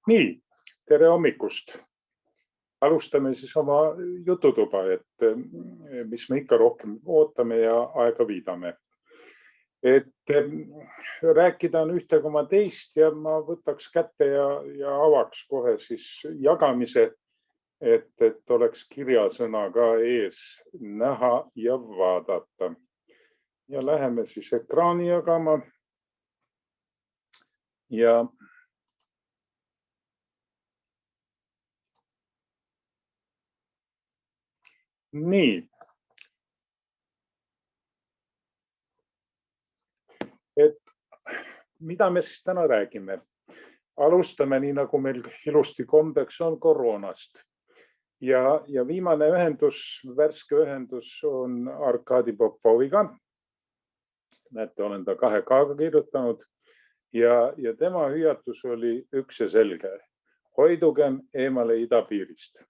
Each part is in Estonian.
Nii, tere hommikust. Alustame siis oma jututuba, et mis me ikka rohkem ootame ja aega viidame. Et rääkida on ühte koma teist ja ma võtaks kätte ja avaks kohe siis jagamise, et oleks kirjasõna ka ees näha ja vaadata. Ja läheme siis ekraani jagama. Ja nii. Et mida me siis täna räägime? Alustame nii, nagu meil ilusti kombeks on koroonast. Ja viimane ühendus, värske ühendus on Arkadi Popoviga. Näete, olen ta 2 K-ga kirjutanud. Ja tema hüüatus oli üks ja selge. Hoidugem eemale idapiirist.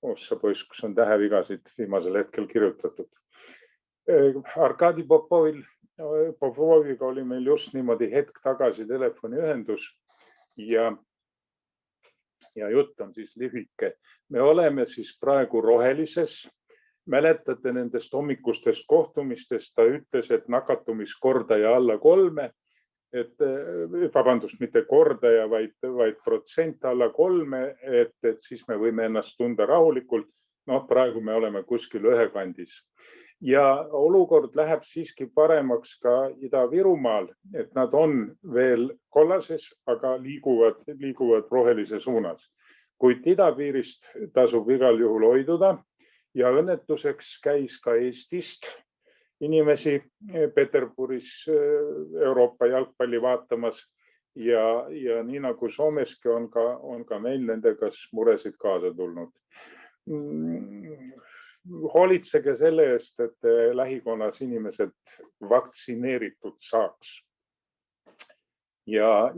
Ossa poiss, kus on tähevigasid viimasel hetkel kirjutatud. Arkadi Popoviga oli meil just niimoodi hetk tagasi telefoniühendus ja jutt on siis lühike. Me oleme siis praegu rohelises. Mäletate nendest hommikustest kohtumistest, ta ütles, et nakatumiskordaja alla 3, et vabandust, mitte kordaja, vaid protsent alla 3, et siis me võime ennast tunda rahulikult. No praegu me oleme kuskil 1 kandis. Ja olukord läheb siiski paremaks ka Ida-Virumaal, et nad on veel kollases, aga liiguvad rohelise suunas. Kuid idapiirist tasub igal juhul hoiduda ja õnnetuseks käis ka Eestist inimesi Peterburis Euroopa jalgpalli vaatamas ja nii nagu Soomeski on ka meil nendega muresid kaasa tulnud. Hoolitsege selle eest, et lähikonnas inimesed vaktsineeritud saaks. Ja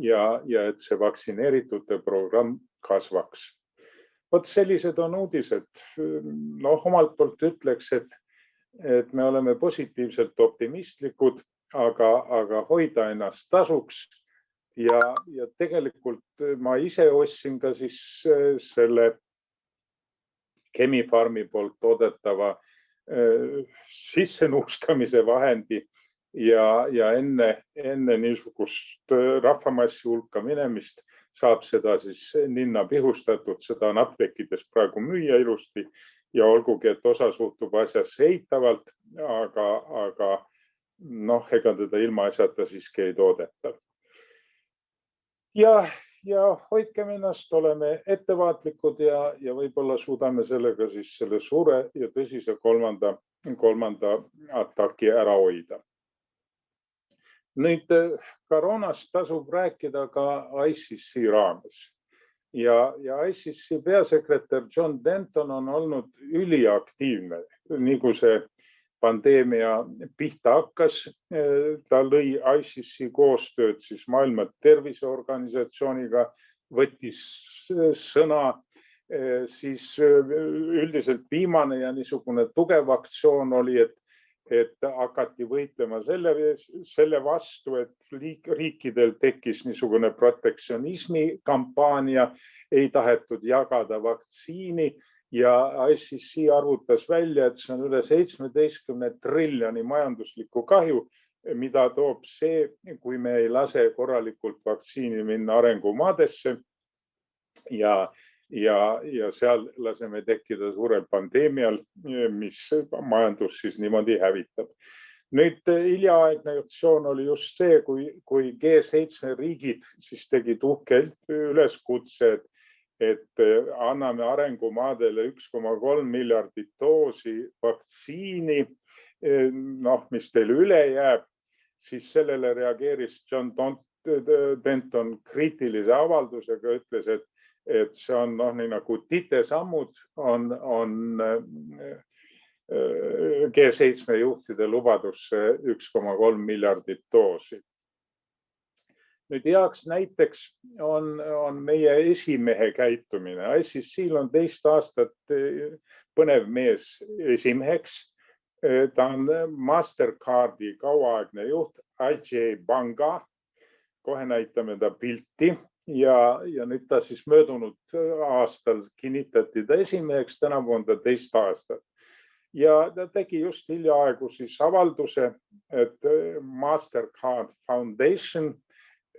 et see vaktsineeritute programm kasvaks. Vot sellised on uudised. Omalt poolt ütleks, et me oleme positiivselt optimistlikud, aga hoida ennast tasuks. Ja tegelikult ma ise ostsin ka siis selle Chemi-Pharmi poolt toodetava sissenuuskamise vahendi ja enne niisugust rahvamassi hulka minemist saab seda siis ninna pihustatud, seda on apteekides praegu müüa ilusti ja olgugi, et osa suhtub asjasse eitavalt, aga ega teda ilma asjata siiski ei toodeta. Ja hoidkem ennast, oleme ettevaatlikud ja võib-olla suudame sellega siis selle suure ja tõsise kolmanda ataki ära hoida. Nüüd koroonast tasub rääkida ka ICC raames. Ja ICC peasekretär John Denton on olnud üliaktiivne, nii kui see pandeemia pihta hakkas. Ta lõi ICC koostööd siis Maailma Terviseorganisatsiooniga, võttis sõna, siis üldiselt viimane ja niisugune tugev aktsioon oli, et hakati võitlema selle vastu, et riikidel tekkis niisugune protektsionismi kampaania, ei tahetud jagada vaktsiini ja ICC arvutas välja, et see on üle 17 triljoni majanduslikku kahju, mida toob see, kui me ei lase korralikult vaktsiini minna arengumaadesse ja seal laseme tekkida suurel pandeemial, mis majandus siis niimoodi hävitab. Nüüd hiljaaegne aktsioon oli just see, kui G7 riigid siis tegid uhkelt üleskutse, et anname arengumaadele 1,3 miljardit doosi vaktsiini, mis teile üle jääb, siis sellele reageeris John Denton kriitilise avaldusega, ütles, et see on nii nagu titesammud on G7 juhtide lubadusse 1,3 miljardit doosi. Nüüd heaks näiteks on meie esimehe käitumine. ICC-l on 2 aastat põnev mees esimeheks. Ta on Mastercardi kauaaegne juht Ajay Banga. Kohe näitame ta pilti. ja nüüd ta siis möödunud aastal kinnitati ta esimeheks, tänavu on ta teist aastat. Ja ta tegi just hiljaaegu siis avalduse, et Mastercard Foundation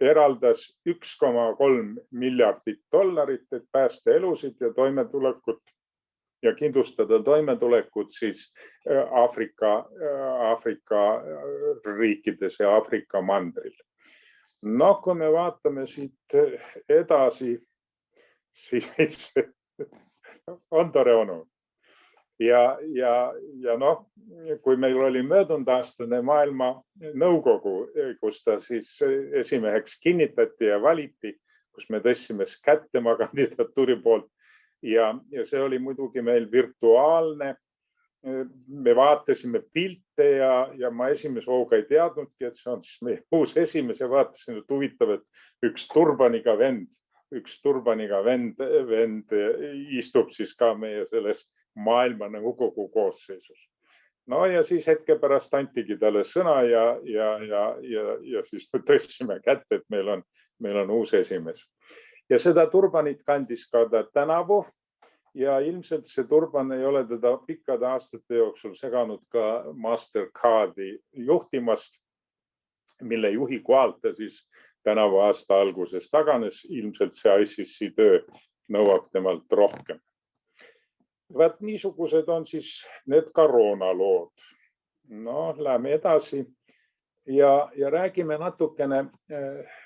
eraldas 1,3 miljardit dollarit, et päästa elusid ja toimetulekut ja kindlustada toimetulekut siis Aafrika riikides ja Aafrika mandril. No kui me vaatame siit edasi, siis on tore onu. Ja noh, kui meil oli möödunud aastane maailma nõukogu, kus ta siis esimeheks kinnitati ja valiti, kus me tõstsime kätt tema kandidatuuri poolt ja see oli muidugi meil virtuaalne. Me vaatasime pilte ja ma esimese hooga ei teadnudki, et see on siis meie uus esimees ja vaatasin, et huvitav, et üks turbaniga vend istub siis ka meie selles maailma nõukogu koosseisus. No ja siis hetke pärast antigi talle sõna ja siis me tõstsime kätt, et meil on uus esimees. Ja seda turbanit kandis ka ta tänavu ja ilmselt see turban ei ole teda pikkade aastate jooksul seganud ka Mastercardi juhtimast, mille juhi kohalt ta siis tänavu aasta alguses taganes. Ilmselt see ICC töö nõuab temalt rohkem. Vaat niisugused on siis need koroonalood. No, läheme edasi ja räägime natukene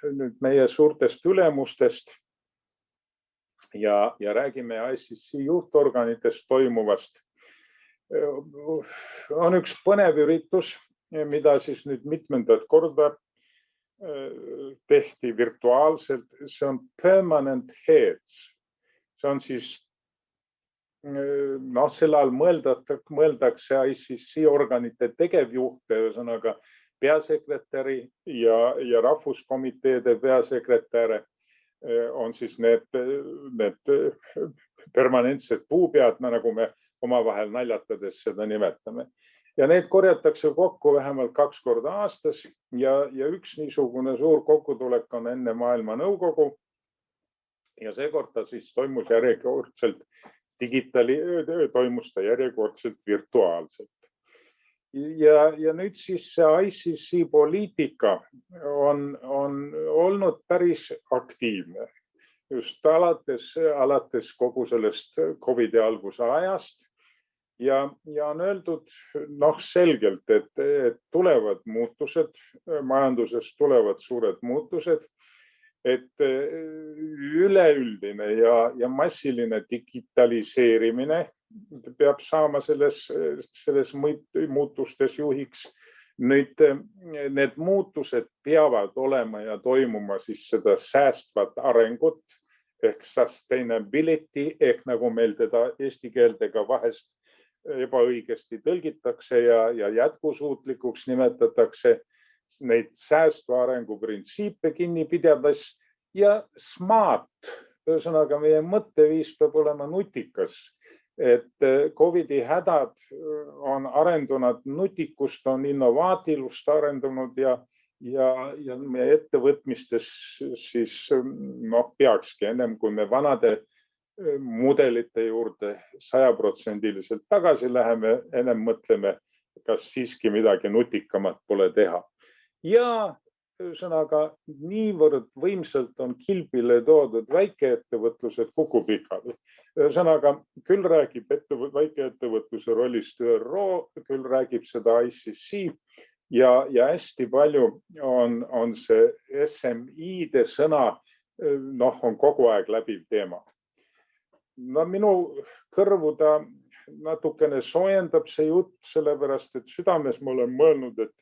nüüd meie suurtest ülemustest ja räägime ICC juhtorganitest toimuvast. On üks põnev üritus, mida siis nüüd mitmendat korda tehti virtuaalselt. See on Permanent Heads. See on siis selle all mõeldakse ICC organite tegevjuhte, ühesõnaga peasekretäri ja rahvuskomiteede peasekretäre on siis need permanentsed puupead, nagu me omavahel naljatades seda nimetame. Ja need korjatakse kokku vähemalt 2 korda aastas ja üks niisugune suur kokkutulek on enne maailma nõukogu. Ja seekord ta siis toimus järjekordselt virtuaalselt. Ja nüüd siis see ICC poliitika on olnud päris aktiivne. Just alates kogu sellest COVID-i alguse ajast. Ja on öeldud selgelt, et tulevad muutused, majanduses tulevad suured muutused, et üleüldine ja massiline digitaliseerimine peab saama selles muutustes juhiks. Nüüd need muutused peavad olema ja toimuma siis seda säästvat arengut ehk sustainability ehk nagu meil teda eesti keeldega vahest ebaõigesti tõlgitakse ja jätkusuutlikuks nimetatakse. Neid säästva arengu printsiipe kinni pidades ja smart, ühesõnaga meie mõtteviis peab olema nutikas, et COVID-i hädad on arendunud nutikust, on innovaatilust arendunud ja meie ettevõtmistes siis peakski ennem kui me vanade mudelite juurde 100% tagasi läheme, ennem mõtleme, kas siiski midagi nutikamat pole teha. Ja ühesõnaga niivõrd võimsalt on kilpile toodud väikeettevõtlused kukub pikali. Ühesõnaga küll räägib väikeettevõtluse rollist ÜRO, küll räägib seda ICC ja hästi palju on see SMI-de sõna on kogu aeg läbiv teema. No minu kõrvu ta natukene soojendab see jutt, sellepärast et südames ma olen mõelnud, et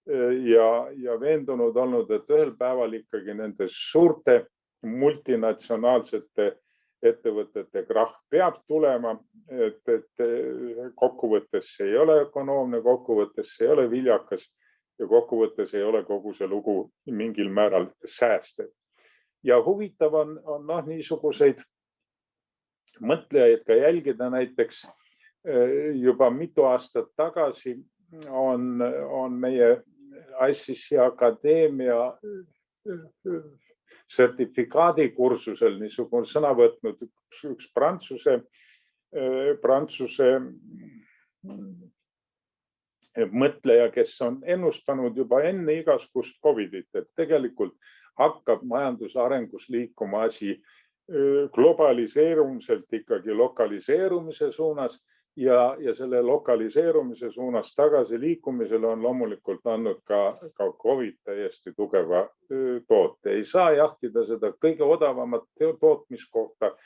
ja veendunud olnud, et ühel päeval ikkagi nende suurte multinatsionaalsete ettevõtete krahh peab tulema, et kokkuvõttes see ei ole ökonoomne, kokkuvõttes see ei ole viljakas ja kokkuvõttes ei ole kogu see lugu mingil määral säästev. Ja huvitav on niisuguseid mõtlejaid ka jälgida, näiteks juba mitu aastat tagasi on meie ICC Akadeemia sertifikaadikursusel niisugune sõna võtnud üks Prantsuse mõtleja, kes on ennustanud juba enne igasugust Covidit, et tegelikult hakkab majanduse arengus liikuma asi globaliseerumiselt ikkagi lokaliseerumise suunas ja selle lokaliseerumise suunas tagasi liikumisele on loomulikult andnud ka Covid täiesti tugeva toote. Ei saa jahtida seda kõige odavamat tootmiskohta,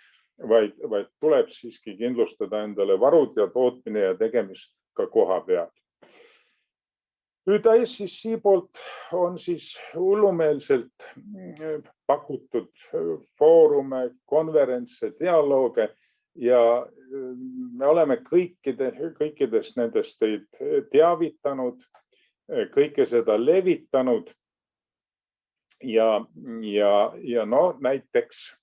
vaid tuleb siiski kindlustada endale varud ja tootmine ja tegemist ka koha peal. Nüüd ICC poolt on siis hullumeelselt pakutud foorume, konverentse, dialooge ja me oleme kõikidest nendest teid teavitanud, kõike seda levitanud ja näiteks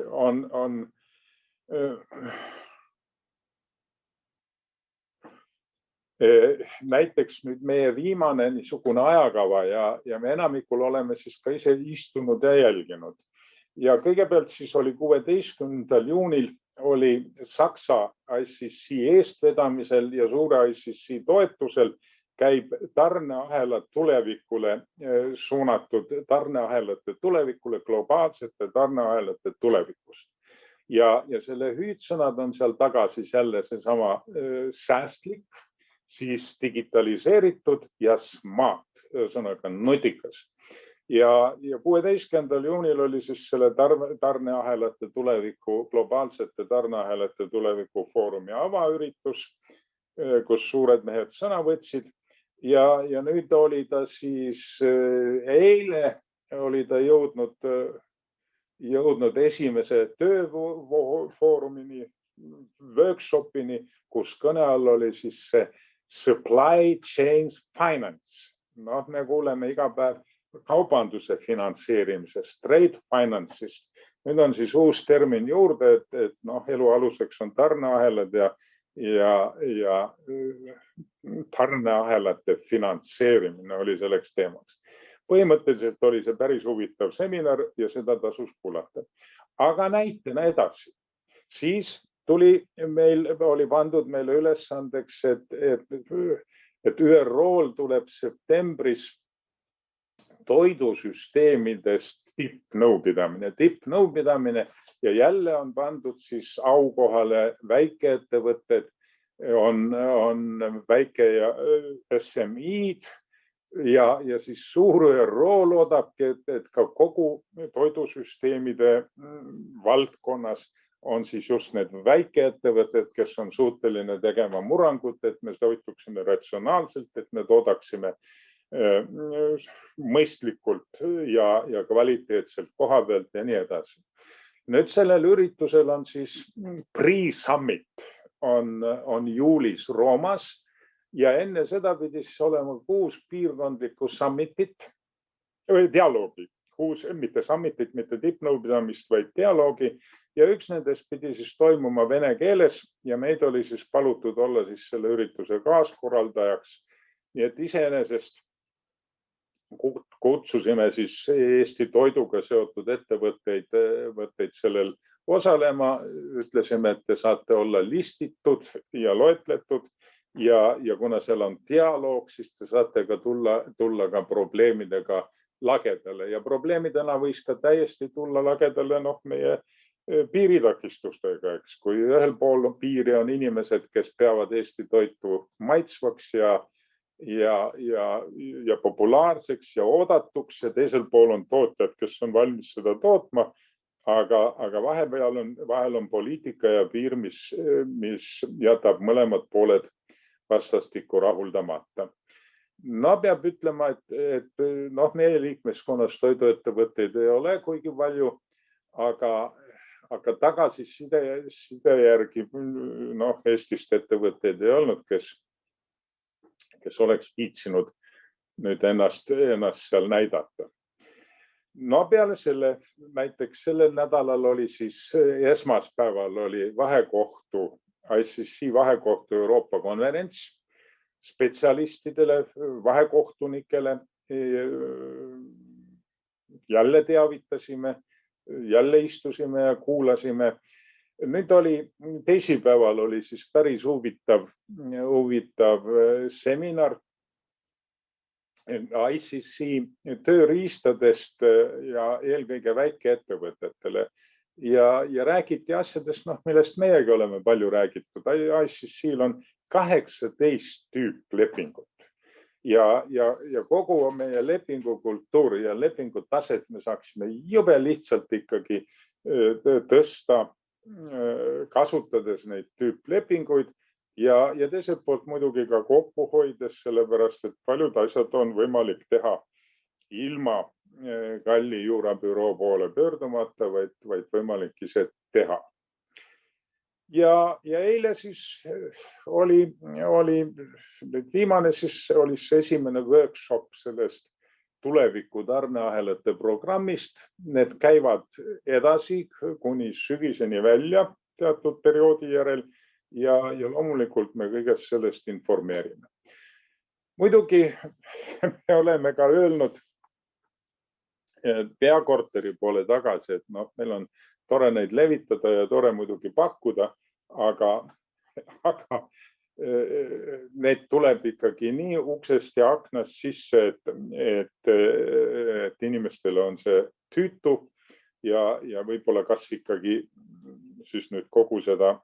on näiteks nüüd meie viimane niisugune ajakava ja me enamikul oleme siis ka ise istunud ja jälginud. Ja kõigepealt siis oli 16. juunil oli Saksa ICC eestvedamisel ja suure ICC toetusel käib tarneahelad tulevikule suunatud tarneahelate tulevikule, globaalsete tarneahelate tulevikust. Ja selle hüüdsõnad on seal taga siis jälle seesama säästlik, siis digitaliseeritud ja smart, sõnaga nutikas. Ja 16. juunil oli siis selle tarneahelate tuleviku, globaalsete tarneahelate tuleviku foorumi avaüritus, kus suured mehed sõna võtsid. Ja nüüd oli ta siis eile oli ta jõudnud esimese tööfoorumini, workshopini, kus kõne all oli siis see supply chain finance. Me kuuleme iga päev kaubanduse finantseerimisest, trade finance'ist. Nüüd on siis uus termin juurde, et elu aluseks on tarneahelad ja tarneahelate finantseerimine oli selleks teemaks. Põhimõtteliselt oli see päris huvitav seminar ja seda tasus kuulata. Aga näitena edasi. Siis oli pandud meile ülesandeks, et ÜRO-l tuleb septembris toidusüsteemidest tippnõupidamine ja jälle on pandud siis aukohale väikeettevõtted, on väike ja SMI-d ja siis suur ÜRO loodabki, et ka kogu toidusüsteemide valdkonnas on siis just need väikeettevõtted, kes on suuteline tegema murrangut, et me toituksime ratsionaalselt, et me toodaksime mõistlikult ja kvaliteetselt koha pealt ja nii edasi. Nüüd sellel üritusel on siis pre-summit on juulis Roomas ja enne seda pidi siis olema 6 piirkondlikku summitit või dialoogi. 6, mitte summitit, mitte tippnõupidamist, vaid dialoogi. Ja üks nendest pidi siis toimuma vene keeles ja meid oli siis palutud olla siis selle ürituse kaaskorraldajaks. Nii et iseenesest kutsusime siis Eesti toiduga seotud ettevõtteid sellel osalema. Ütlesime, et te saate olla listitud ja loetletud ja kuna seal on dialoog, siis te saate ka tulla ka probleemidega lagedale ja probleemidena võis ka täiesti tulla lagedale meie piiritakistustega, eks. Kui ühel pool piiri on inimesed, kes peavad Eesti toitu maitsvaks ja populaarseks ja oodatuks ja teisel pool on tootjad, kes on valmis seda tootma, aga vahel on poliitika ja piir, mis jätab mõlemad pooled vastastikku rahuldamata. Peab ütlema, et meie liikmeskonnas toiduettevõtteid ei ole kuigi palju, aga tagasiside järgi Eestist ettevõtteid ei olnud, kes oleks viitsinud nüüd ennast seal näidata. Peale selle, näiteks sellel nädalal oli siis esmaspäeval oli ICC vahekohtu Euroopa konverents spetsialistidele, vahekohtunikele, jälle teavitasime, jälle istusime ja kuulasime. Nüüd oli teisipäeval oli siis päris huvitav seminar ICC tööriistadest ja eelkõige väikeettevõtetele ja räägiti asjadest, millest meiegi oleme palju räägitud. ICC-l on 18 tüüplepingut ja kogu meie lepingukultuuri ja lepingutaset me saaksime jube lihtsalt ikkagi tõsta, kasutades neid tüüplepinguid ja teiselt poolt muidugi ka kokku hoides, sellepärast et paljud asjad on võimalik teha ilma kalli juurabüroo poole pöördumata, vaid võimalik ise teha. Ja eile siis oli viimane, siis oli see esimene workshop sellest tuleviku tarneahelate programmist. Need käivad edasi kuni sügiseni välja teatud perioodi järel ja loomulikult me kõigest sellest informeerime. Muidugi me oleme ka öelnud peakorteri poole tagasi, et meil on tore neid levitada ja tore muidugi pakkuda, aga need tuleb ikkagi nii uksest ja aknast sisse, et inimestele on see tüütu ja võib-olla kas ikkagi siis nüüd kogu seda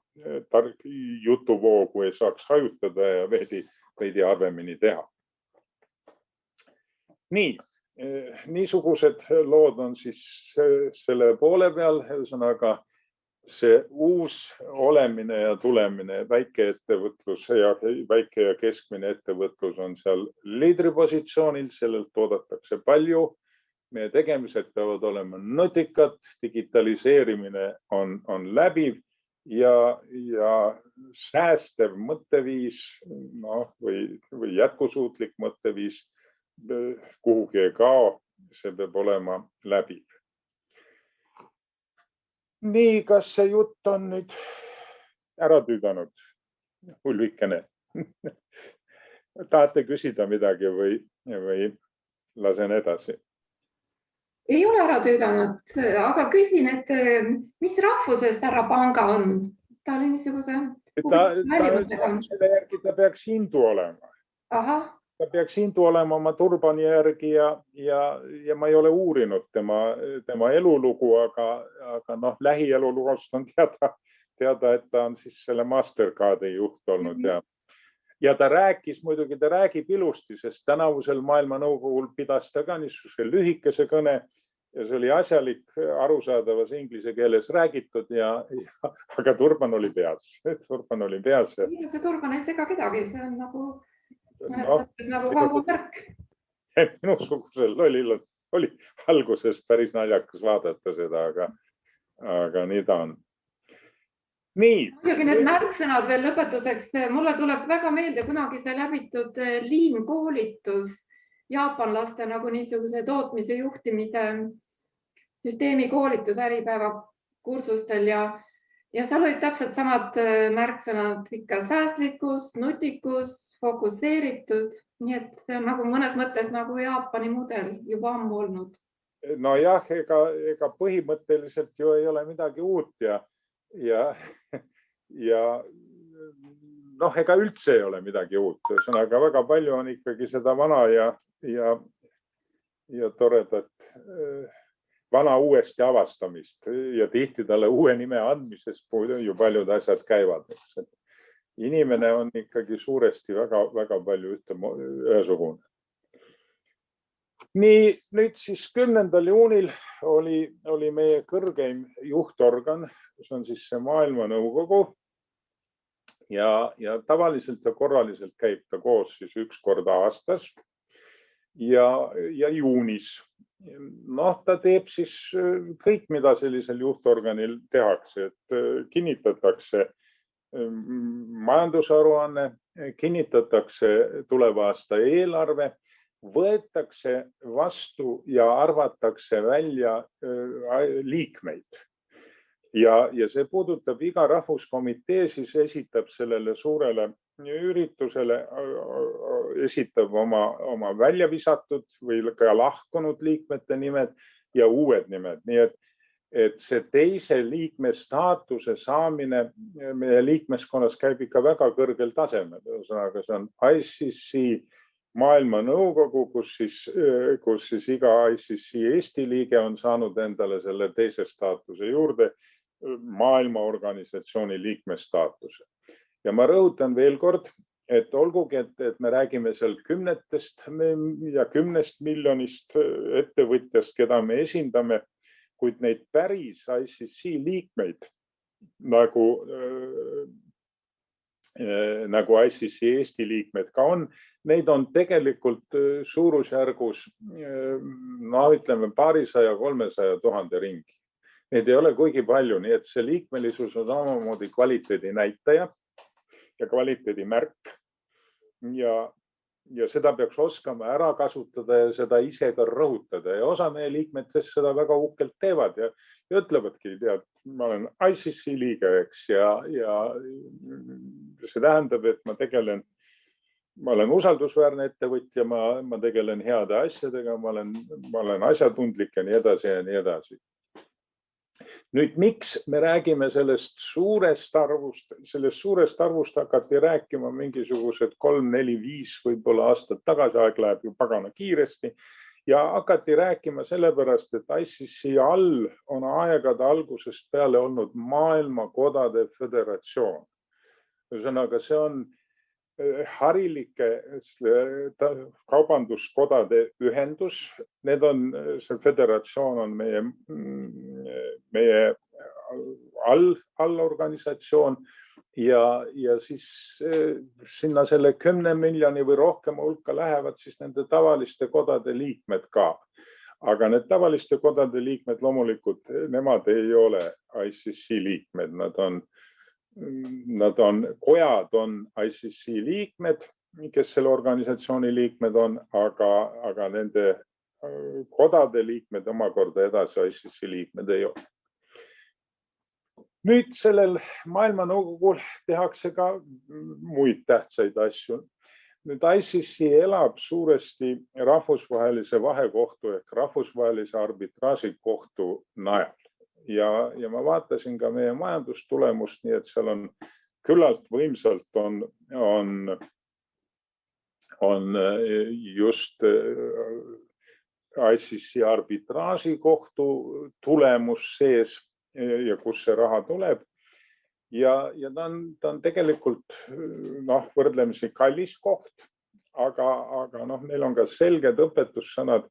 jutuvoogu ei saaks hajutada ja veidi harvemini teha. Niisugused lood on siis selle poole peal, ühesõnaga see uus olemine ja tulemine, väikeettevõtlus ja väike ja keskmine ettevõtlus on seal liidripositsioonil, sellelt oodatakse palju. Meie tegemised peavad olema nutikad, digitaliseerimine on läbiv ja säästev mõtteviis või jätkusuutlik mõtteviis kuhugi ei kao, see peab olema läbiv. Nii, kas see jutt on nüüd ära tüüdanud? Ulvikene. Tahate küsida midagi või lasen edasi? Ei ole ära tüüdanud, aga küsin, et mis rahvusest härra Panga on? Ta oli niisuguse välimustega. Selle järgi ta peaks hindu olema. Ahah. Ta peaks hindu olema oma turbani järgi ja ma ei ole uurinud tema elulugu, aga lähielulugust on teada, et ta on siis selle Mastercardi juht olnud ja ta räägib ilusti, sest tänavusel maailmanõukogul pidas ta ka niisuguse lühikese kõne ja see oli asjalik, arusaadavas inglise keeles räägitud, aga turban oli peas. See turban ei sega kedagi, see on nagu kaubamärk. Minusugusel oli alguses päris naljakas vaadata seda, aga nii ta on. Muidugi need märksõnad veel lõpetuseks. Mulle tuleb väga meelde kunagi see läbitud liinkoolitus jaapanlaste nagu niisuguse tootmise juhtimise süsteemi koolitus äripäeva kursustel ja seal olid täpselt samad märksõnad ikka säästlikkus, nutikus, fokusseeritud. Nii et see on nagu mõnes mõttes nagu Jaapani mudel juba ammu olnud. Nojah, ega põhimõtteliselt ju ei ole midagi uut ja ega üldse ei ole midagi uut. Ühesõnaga väga palju on ikkagi seda vana ja toredat vana uuesti avastamist ja tihti talle uue nime andmisest ju paljud asjad käivad. Inimene on ikkagi suuresti väga palju ühesugune. Nii, nüüd siis 10. juunil oli meie kõrgeim juhtorgan, see on siis see maailmanõukogu ja tavaliselt ja korraliselt käib ta koos siis üks kord aastas ja juunis. Ta teeb siis kõik, mida sellisel juhtorganil tehakse, et kinnitatakse majandusaruanne, kinnitatakse tuleva aasta eelarve, võetakse vastu ja arvatakse välja liikmeid. Ja see puudutab iga rahvuskomitee, siis esitab sellele suurele üritusele, esitab oma välja visatud või ka lahkunud liikmete nimed ja uued nimed. Nii et see teise liikme staatuse saamine meie liikmeskonnas käib ikka väga kõrgel tasemel. Ühesõnaga, see on ICC maailmanõukogu, kus siis iga ICC Eesti liige on saanud endale selle teise staatuse juurde maailmaorganisatsiooni liikmestaatuse. Ja ma rõhutan veel kord, et olgugi, et me räägime seal 10 miljonist ettevõtjast, keda me esindame, kuid neid päris ICC liikmeid nagu ICC Eesti liikmed ka on, neid on tegelikult suurusjärgus, ütleme, 200–300 000 ringi. Neid ei ole kuigi palju, nii et see liikmelisus on samamoodi kvaliteedi näitaja ja kvaliteedi märk. Ja seda peaks oskama ära kasutada ja seda ise ka rõhutada. Ja osa meie liikmetest seda väga uhkelt teevad ja ütlevadki, tead, ma olen ICC liige, eks, ja see tähendab, et ma olen usaldusväärne ettevõtja, ma tegelen heade asjadega, ma olen asjatundlik ja nii edasi ja nii edasi. Nüüd, miks me räägime sellest suurest arvust hakati rääkima mingisugused 3, 4, 5 võib-olla aastat tagasi, aeg läheb ju pagana kiiresti, ja hakati rääkima sellepärast, et ICC all on aegade algusest peale olnud maailmakodade föderatsioon. Ühesõnaga, see on harilike kaubanduskodade ühendus. See föderatsioon on meie allorganisatsioon ja siis sinna selle 10 miljoni või rohkem hulka lähevad siis nende tavaliste kodade liikmed ka. Aga need tavaliste kodade liikmed loomulikult, nemad ei ole ICC liikmed, kojad on ICC liikmed, kes selle organisatsiooni liikmed on, aga nende kodade liikmed omakorda edasi ICC liikmed ei ole. Nüüd sellel maailmanõukogul tehakse ka muid tähtsaid asju. Nüüd ICC elab suuresti rahvusvahelise vahekohtu ehk rahvusvahelise arbitraažikohtu najal. Ja ma vaatasin ka meie majandustulemust, nii et seal on küllalt võimsalt on just ICC arbitraažikohtu tulemus sees ja kus see raha tuleb. Ja ta on tegelikult võrdlemisi kallis koht, aga neil on ka selged õpetussõnad,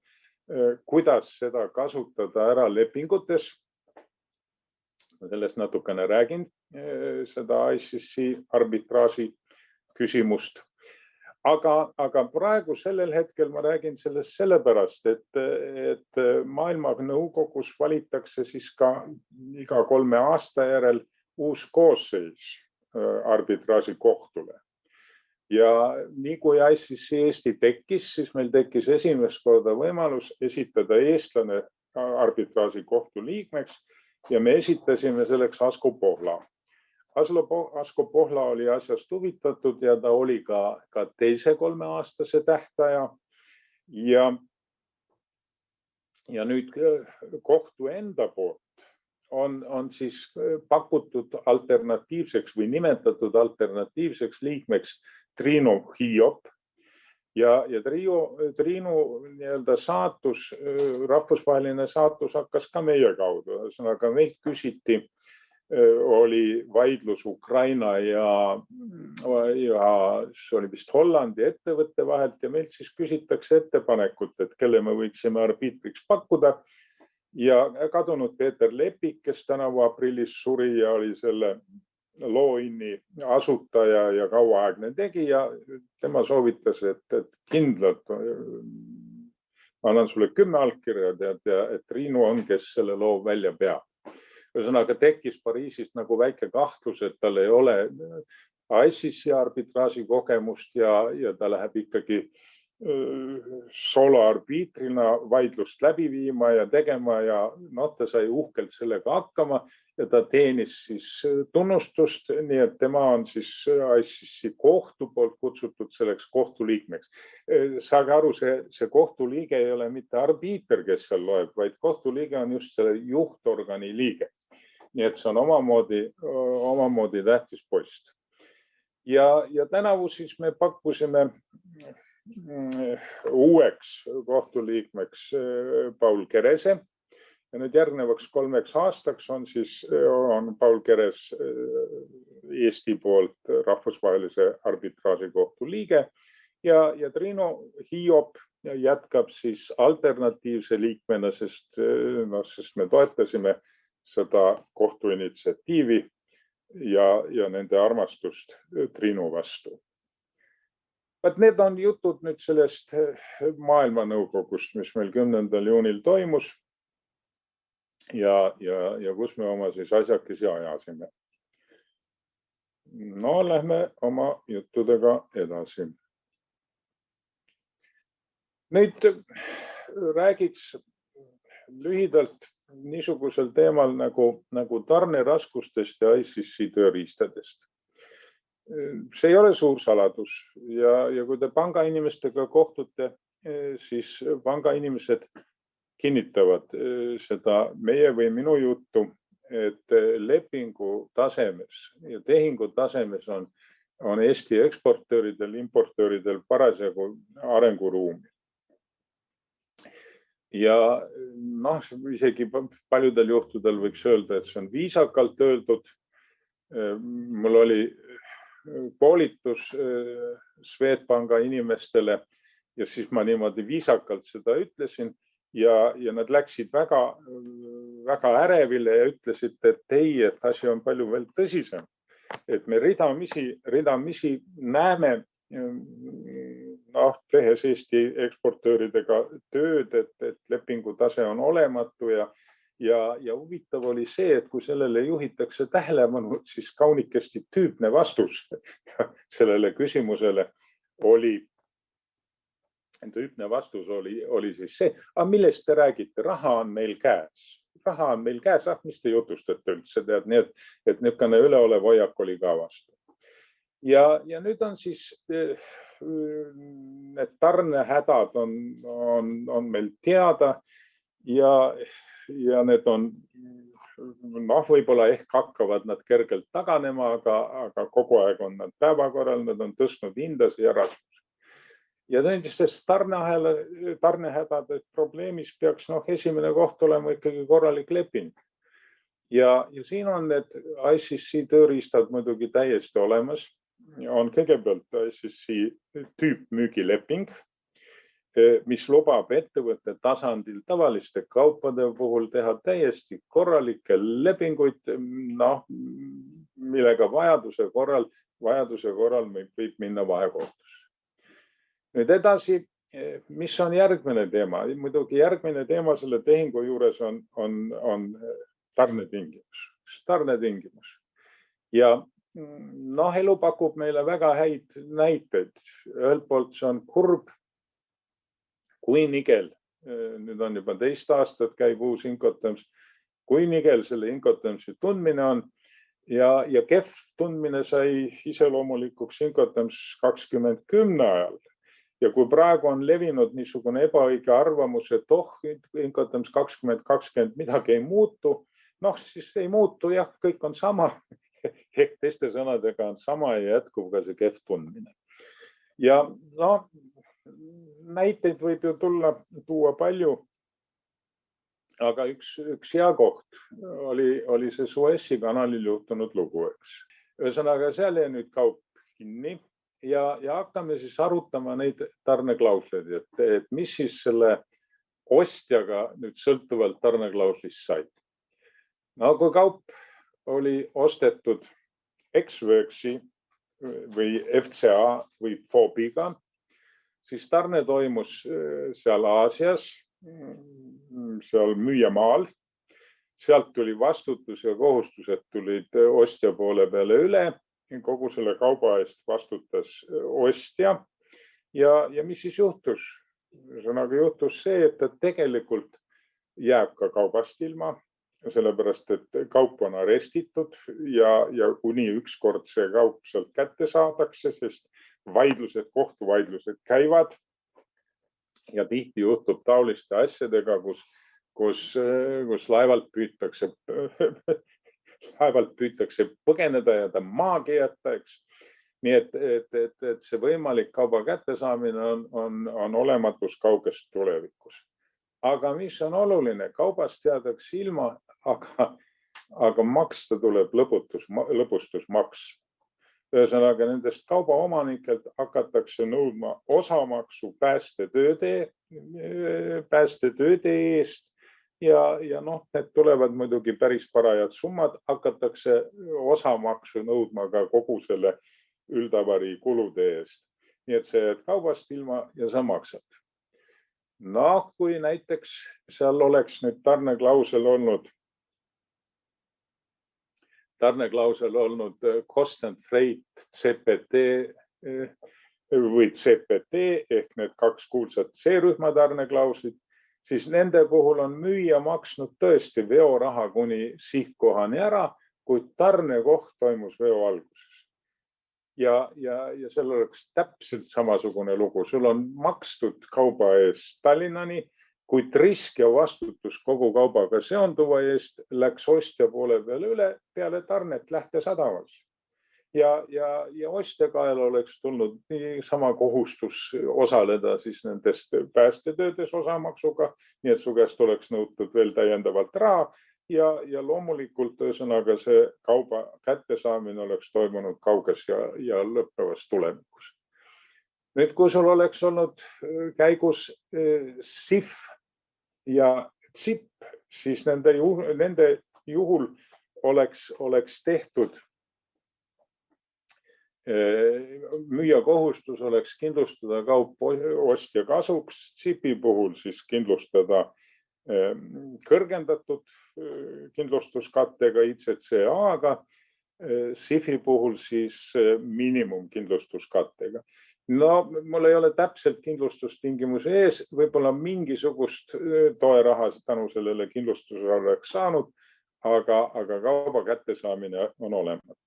kuidas seda kasutada ära lepingutes. Sellest natukene räägin, seda ICC arbitraaži küsimust. Aga praegu sellel hetkel ma räägin sellest sellepärast, et maailmanõukogus valitakse siis ka iga 3 aasta järel uus koosseis arbitraaži kohtule. Ja nii kui ICC Eesti tekkis, siis meil tekkis esimest korda võimalus esitada eestlane arbitraaži kohtu liikmeks ja me esitasime selleks Asko Pohla. Asko Pohla oli asjast huvitatud ja ta oli ka teise 3-aastase tähtaja. Ja nüüd kohtu enda poolt on siis pakutud alternatiivseks või nimetatud alternatiivseks liikmeks Triinu Hiiop. Ja Triinu saatus, rahvusvaheline saatus hakkas ka meie kaudu. Ühesõnaga, meilt küsiti, oli vaidlus Ukraina ja see oli vist Hollandi ettevõtte vahelt ja meilt siis küsitakse ettepanekut, et kelle me võiksime arbitriks pakkuda. Ja kadunud Peeter Lepik, kes tänavu aprillis suri ja oli selle Looinni asutaja ja kauaaegne tegija, tema soovitas, et kindlalt ma annan sulle 10 allkirjad, et Triinu on, kes selle loo välja peab. Ühesõnaga tekkis Pariisist nagu väike kahtlus, et tal ei ole ICC arbitraaži kogemust ja ta läheb ikkagi sooloarbiitrina vaidlust läbi viima ja tegema ja ta sai uhkelt sellega hakkama ja ta teenis siis tunnustust, nii et tema on siis ICC kohtu poolt kutsutud selleks kohtuliikmeks. Saage aru, see kohtuliige ei ole mitte arbiiter, kes seal loeb, vaid kohtuliige on just selle juhtorgani liige. Nii et see on omamoodi tähtis post. Ja tänavu siis me pakkusime uueks kohtuliikmeks Paul Kerese ja nüüd järgnevaks 3 aastaks on Paul Keres Eesti poolt rahvusvahelise arbitraaži kohtu liige ja Triinu Hiiop jätkab siis alternatiivse liikmena, sest me toetasime seda kohtuinitsiatiivi ja nende armastust Triinu vastu. Need on jutud nüüd sellest maailmanõukogust, mis meil 10. juunil toimus ja kus me oma siis asjakesi ajasime. Lähme oma juttudega edasi. Nüüd räägiks lühidalt niisugusel teemal nagu tarneraskustest ja ICC tööriistadest. See ei ole suur saladus ja kui te pangainimestega kohtute, siis pangainimesed kinnitavad seda meie või minu juttu, et lepingu tasemes ja tehingu tasemes on Eesti eksportööridel, importööridel parasjagu arenguruumi. Ja isegi paljudel juhtudel võiks öelda, et see on viisakalt öeldud. Mul oli koolitus Swedbanka inimestele ja siis ma niimoodi viisakalt seda ütlesin ja nad läksid väga ärevile ja ütlesid, et ei, et asi on palju veel tõsisem. Et me ridamisi näeme, tehes Eesti eksportööridega tööd, et lepingu tase on olematu ja huvitav oli see, et kui sellele juhitakse tähelepanu, siis kaunikesti tüüpne vastus sellele küsimusele oli siis see, millest te räägite, raha on meil käes. Raha on meil käes, mis te jutustate üldse, tead, nii et niisugune üleolev hoiak oli ka vastu. Ja nüüd on siis need tarnehädad on meil teada ja need on, võib-olla ehk hakkavad nad kergelt taganema, aga kogu aeg on nad päevakorral, nad on tõstnud hindas ja raskus. Ja nendest tarnehädade probleemis peaks esimene koht olema ikkagi korralik leping. Ja siin on need ICC tööriistad muidugi täiesti olemas. On kõigepealt ICC tüüpmüügileping, mis lubab ettevõtte tasandil tavaliste kaupade puhul teha täiesti korralikke lepinguid, millega vajaduse korral võib minna vahekohtusse. Nüüd edasi, mis on järgmine teema? Muidugi järgmine teema selle tehingu juures on tarnetingimus. Ja elu pakub meile väga häid näiteid. Ühelt poolt see on kurb, kui nigel, nüüd on juba 2 aastat käib uus Incoterms, kui nigel selle Incotermsi tundmine on ja kehv tundmine sai iseloomulikuks Incoterms 2010 ajal. Ja kui praegu on levinud niisugune ebaõige arvamus, et Incoterms 2020 midagi ei muutu, siis ei muutu, jah, kõik on sama. Ehk teiste sõnadega on sama ja jätkub ka see kehv tundmine. Ja näiteid võib ju tuua palju, aga üks hea koht oli see Suessi kanalil juhtunud lugu. Ühesõnaga, seal jäi nüüd kaup kinni ja hakkame siis arutama neid tarneklausleid, et mis siis selle ostjaga nüüd sõltuvalt tarneklauslist said. Kui kaup oli ostetud X-Worksi või FCA või FOBiga, siis tarne toimus seal Aasias, seal müüjamaal. Sealt tuli vastutus ja kohustused tulid ostja poole peale üle. Kogu selle kauba eest vastutas ostja ja mis siis juhtus? Ühesõnaga juhtus see, et ta tegelikult jääb ka kaubast ilma, sellepärast et kaup on arestitud ja kuni ükskord see kaup sealt kätte saadakse, sest kohtuvaidlused käivad ja tihti juhtub taoliste asjadega, kus laevalt püütakse põgeneda ja ta maagi jätta, eks. Nii et see võimalik kauba kättesaamine on olematus kauges tulevikus. Aga mis on oluline, kaubast jäädakse ilma, aga maksta tuleb lõpustusmaks. Ühesõnaga nendest kaubaomanikelt hakatakse nõudma osamaksu päästetööde eest ja noh, need tulevad muidugi päris parajad summad, hakatakse osamaksu nõudma ka kogu selle üldavari kulude eest. Nii et see jääd kaubast ilma ja sa maksad. No, kui näiteks seal oleks nüüd tarneklausel olnud cost and freight CPT või CPT ehk need 2 kuulsad C-rühma tarneklauslit, siis nende puhul on müüja maksnud tõesti veoraha kuni sihtkohani ära, kuid tarnekoht toimus veo alguses. Ja seal oleks täpselt samasugune lugu. Sul on makstud kauba eest Tallinnani, kuid risk ja vastutus kogu kaubaga seonduva eest läks ostja poole peale üle peale tarnet lähtesadamas. Ja ostja kaela oleks tulnud sama kohustus osaleda siis nendest päästetöödes osamaksuga, nii et su käest oleks nõutud veel täiendavalt raha. Ja loomulikult ühesõnaga see kauba kättesaamine oleks toimunud kauges ja lõppevas tulemikus. Nüüd, kui sul oleks olnud käigus SIF ja ZIP, siis nende juhul oleks tehtud müüja kohustus oleks kindlustada kaup ostja kasuks, ZIP-i puhul siis kindlustada kõrgendatud kindlustuskattega ICCA-ga, SIF-i puhul siis miinimumkindlustuskattega. No, mul ei ole täpselt kindlustustingimusi ees, võib-olla mingisugust toeraha tänu sellele kindlustusele oleks saanud, aga kauba kättesaamine on olematu.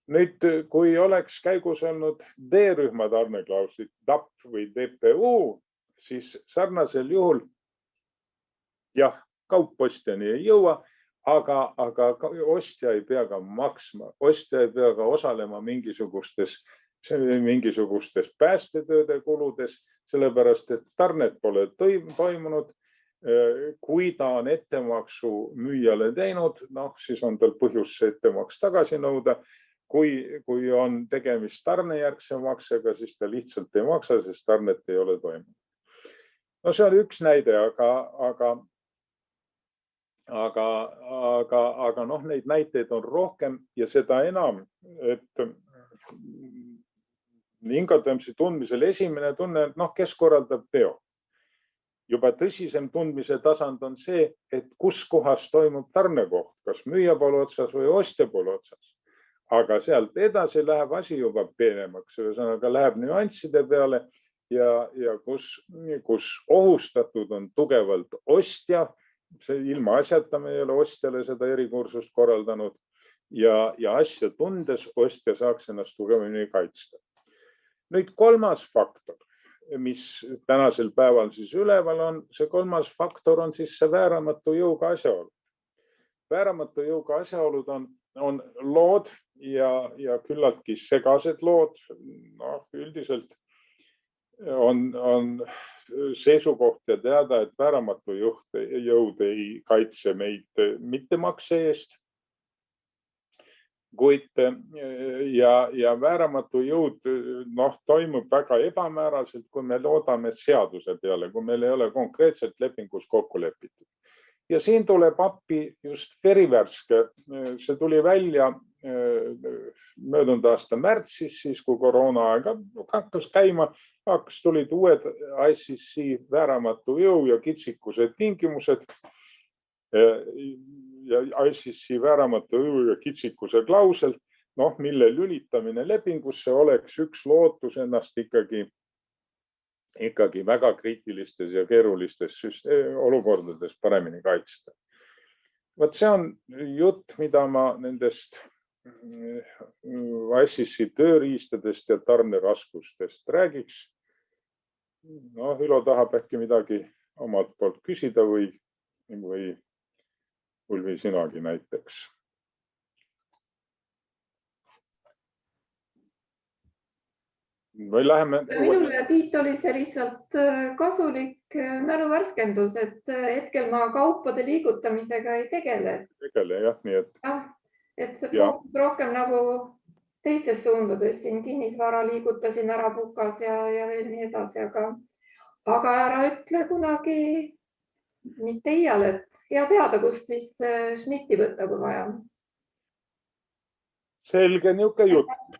Nüüd, kui oleks käigus olnud D-rühma tarneklauslit, DAP või DPU, siis sarnasel juhul jah, kaup ostjani ei jõua, aga ostja ei pea ka maksma, ostja ei pea ka osalema mingisugustes päästetööde kuludes, sellepärast et tarnet pole toimunud. Kui ta on ettemaksu müüjale teinud, siis on tal põhjus see ettemaks tagasi nõuda. Kui on tegemist tarnejärgse maksega, siis ta lihtsalt ei maksa, sest tarnet ei ole toimunud. No see on üks näide, aga neid näiteid on rohkem ja seda enam, et Ingotemsi tundmisel esimene tunne, kes korraldab peo. Juba tõsisem tundmise tasand on see, et kus kohas toimub tarnekoht, kas müüja poole otsas või ostja poole otsas. Aga sealt edasi läheb asi juba peenemaks, ühesõnaga läheb nüansside peale ja kus ohustatud on tugevalt ostja, see ilma asjata me ei ole ostjale seda erikursust korraldanud ja asja tundes ostja saaks ennast tugevamini kaitsta. Nüüd kolmas faktor, mis tänasel päeval siis üleval on, see kolmas faktor on siis see vääramatu jõuga asjaolud. Vääramatu jõuga asjaolud on lood ja küllaltki segased lood. Üldiselt on seisukoht ja teada, et vääramatu jõud ei kaitse meid mittemakse eest. Kuid ja vääramatu jõud toimub väga ebamääraselt, kui me loodame seaduse peale, kui meil ei ole konkreetselt lepingus kokku lepitud. Ja siin tuleb appi just verivärske. See tuli välja möödunud aasta märtsis, siis kui koroonaaega hakkas käima, tulid uued ICC vääramatu jõu ja kitsikuse tingimused. Ja ICC vääramatu jõu ja kitsikuse klausel, mille lülitamine lepingusse oleks üks lootus ennast ikkagi ikkagi väga kriitilistes ja keerulistes olukordades paremini kaitsta. Vot see on jutt, mida ma nendest ICIS-i tööriistadest ja tarneraskustest räägiks. No, Ülo tahab äkki midagi omalt poolt küsida või Ulvi sinagi näiteks. Või läheme... Minule, Tiit, oli see lihtsalt kasulik mäluvärskendus, et hetkel ma kaupade liigutamisega ei tegele. Jah, nii et... Et see fookus rohkem nagu teistes suundades, siin kinnisvara liigutasin ära Pukas ja veel nii edasi, aga ära ütle kunagi mitte iial, et hea teada, kust siis šnitti võtta, kui vaja. Selge niuke jutt.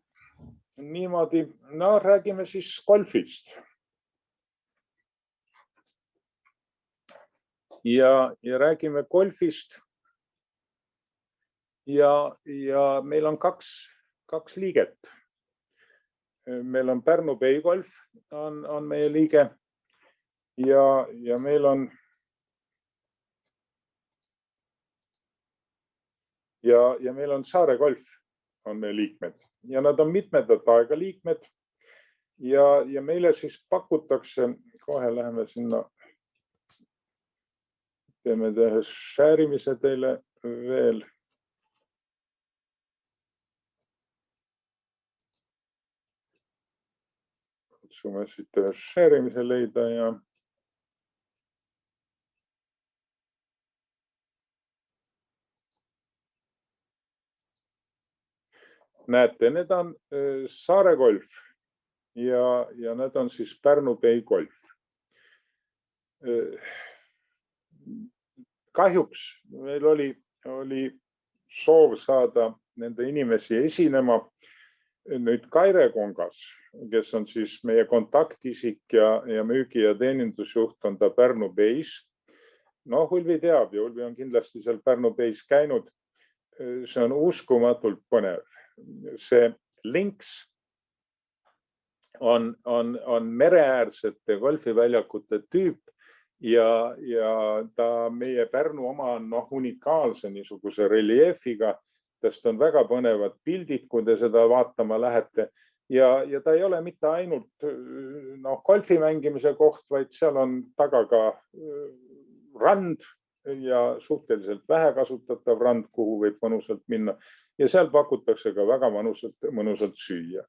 Niimoodi, no räägime siis golfist. Ja räägime golfist. Ja meil on kaks liiget. Meil on Pärnu Bay Golf on meie liige ja meil on meil on Saare Golf on meie liikmed. Ja nad on mitmendat aega liikmed ja meile siis pakutakse, kohe läheme sinna, teeme shäärimise teile veel. Kutsume siit shäärimise leida ja näete, need on Saare Golf ja need on siis Pärnu Bay Golf. Kahjuks meil oli soov saada nende inimesi esinema nüüd Kaire Kongas, kes on siis meie kontaktisik ja müügi- ja teenindusjuht on ta Pärnu Bays. No, Ulvi teab ja Ulvi on kindlasti seal Pärnu Bays käinud. See on uskumatult põnev. See links on mereäärsete golfiväljakute tüüp ja ta meie Pärnu oma on unikaalse niisuguse reljeefiga. Tast on väga põnevad pildid, kui te seda vaatama lähete ja ta ei ole mitte ainult golfi mängimise koht, vaid seal on taga ka rand ja suhteliselt vähe kasutatav rand, kuhu võib mõnusalt minna. Ja seal pakutakse ka väga mõnusalt süüa.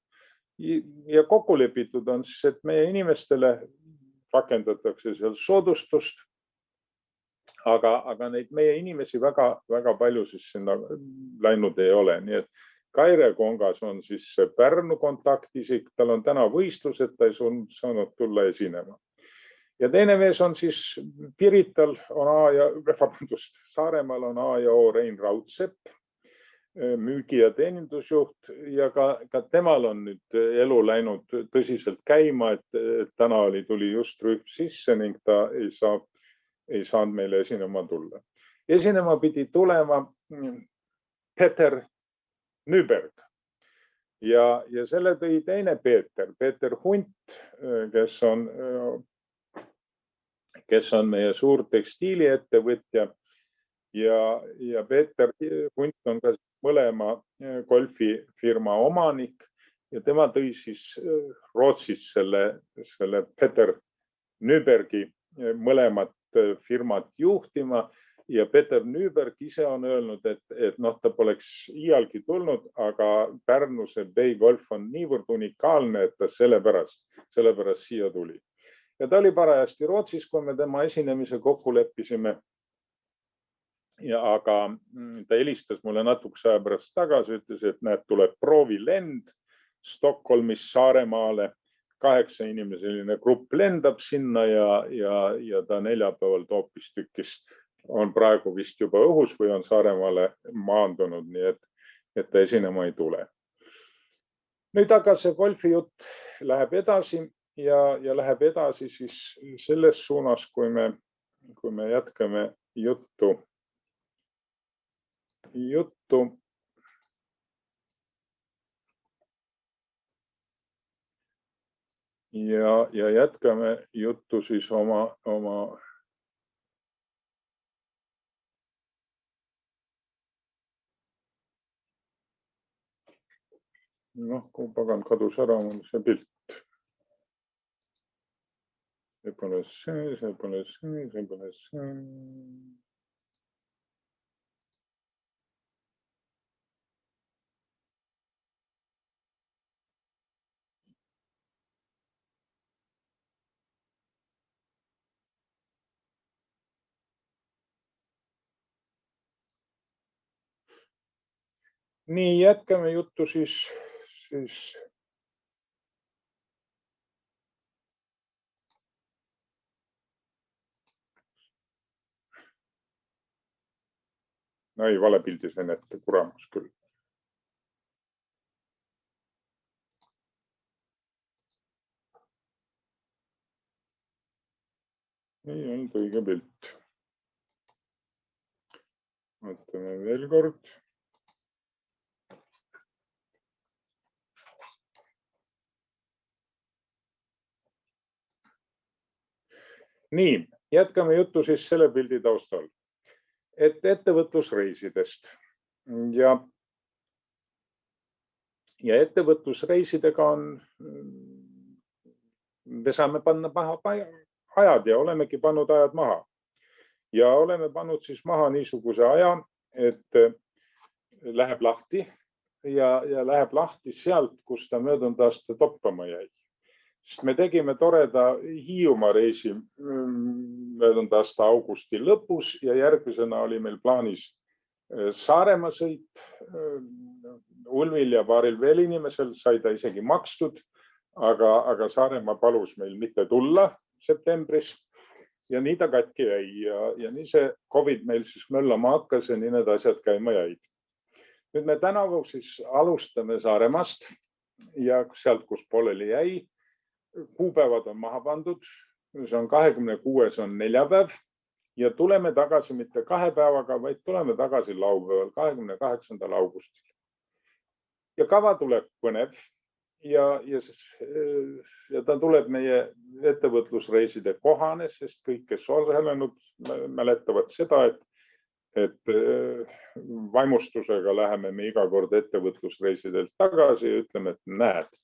Ja kokku lepitud on siis, et meie inimestele rakendatakse seal soodustust, aga neid meie inimesi väga palju siis sinna läinud ei ole. Nii et Kaire Kongas on siis Pärnu kontaktisik, tal on täna võistlus, et ta ei saanud tulla esinema. Ja teine mees on siis Pirital Saaremaal on A ja O Rein Raudsepp, müügi- ja teenindusjuht ja ka temal on nüüd elu läinud tõsiselt käima, et täna tuli just rühm sisse ning ta ei saanud meile esinema tulla. Esinema pidi tulema Peter Nyberg ja selle tõi teine Peeter Hunt, kes on meie suur tekstiiliettevõtja ja Peeter Hunt on ka mõlema golfifirma omanik ja tema tõi siis Rootsis selle Peter Nybergi mõlemat firmat juhtima ja Peter Nyberg ise on öelnud, et ta poleks iialgi tulnud, aga Pärnu see Bay Golf on niivõrd unikaalne, et ta sellepärast siia tuli. Ja ta oli parajasti Rootsis, kui me tema esinemise kokku leppisime. Aga ta helistas mulle natukese aja pärast tagasi, ütles, et näed, tuleb proovilend Stockholmis Saaremaale. 8 inimeseline grupp lendab sinna ja ta neljapäeval hoopistükkis on praegu vist juba õhus või on Saaremaale maandunud, nii et ta esinema ei tule. Nüüd aga see golfi jutt läheb edasi ja läheb edasi siis selles suunas, kui me jätkame juttu. ja jätkame juttu siis oma kui pagan kadus ära mul see pilt. See pole see, see pole see, see pole see. Nii, jätkame juttu siis ei, vale pildi sain ette, kuramus küll. Ei olnud õige pilt. Vaatame veel kord. Nii, jätkame juttu siis selle pildi taustal, et ettevõtlusreisidest ja ettevõtlusreisidega me saame panna maha ajad ja olemegi pannud ajad maha ja oleme pannud siis maha niisuguse aja, et läheb lahti ja läheb lahti sealt, kus ta möödunud aasta toppama jäi. Sest me tegime toreda Hiiumaa reisi möödunud aasta augusti lõpus ja järgmisena oli meil plaanis Saaremaa sõit. Ulvil ja paaril veel inimesel sai ta isegi makstud, aga Saaremaa palus meil mitte tulla septembris ja nii ta katki jäi ja nii see COVID meil siis möllama hakkas ja nii need asjad käima jäid. Nüüd me tänavu siis alustame Saaremaast ja sealt, kus pooleli jäi. Kuupäevad on maha pandud, see on 26. on neljapäev ja tuleme tagasi mitte 2 päevaga, vaid tuleme tagasi laupäeval, 28. augustil. Ja kava tuleb põnev ja ta tuleb meie ettevõtlusreiside kohane, sest kõik, kes osalenud, mäletavad seda, et vaimustusega läheme me iga kord ettevõtlusreisidelt tagasi ja ütleme, et näed,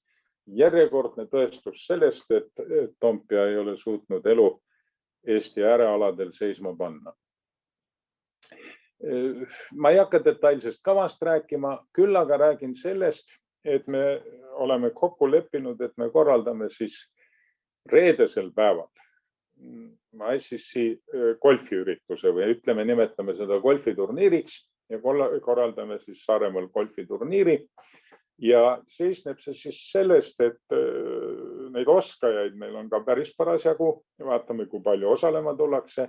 järjekordne tõestus sellest, et Toompea ei ole suutnud elu Eesti äärealadel seisma panna. Ma ei hakka detailsest kavast rääkima, küll aga räägin sellest, et me oleme kokku leppinud, et me korraldame siis reedesel päeval ICC golfiürituse või ütleme, nimetame seda golfiturniiriks ja korraldame siis Saaremaal golfiturniiri. Ja seisneb see siis sellest, et neid oskajaid meil on ka päris parasjagu, vaatame, kui palju osalema tullakse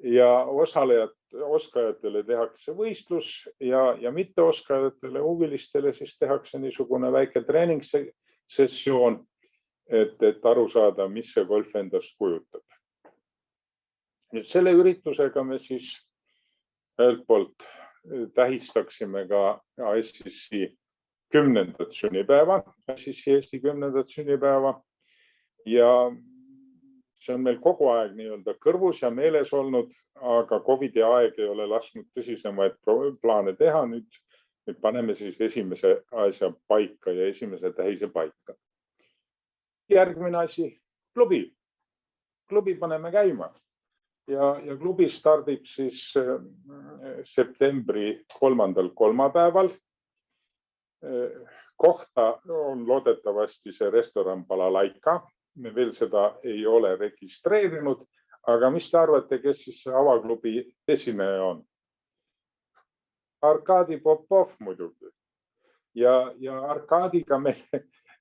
ja oskajatele tehakse võistlus ja mitteoskajatele huvilistele siis tehakse niisugune väike treeningsessioon, et aru saada, mis see golf endast kujutab. Nüüd selle üritusega me siis ühelt poolt tähistaksime ka ICC 10. sünnipäeva, siis Eesti 10. sünnipäeva ja see on meil kogu aeg nii-öelda kõrvus ja meeles olnud, aga COVID-i aeg ei ole lasknud tõsisemaid plaane teha. Nüüd paneme siis esimese asja paika ja esimese tähise paika. Järgmine asi, klubi. Klubi paneme käima ja klubi stardib siis septembri 3. kolmapäeval. Kohta on loodetavasti see restoran Balalaika. Me veel seda ei ole registreerinud, aga mis te arvate, kes siis avaklubi esineja on? Arkadi Popov muidugi. Ja Arkadiga me,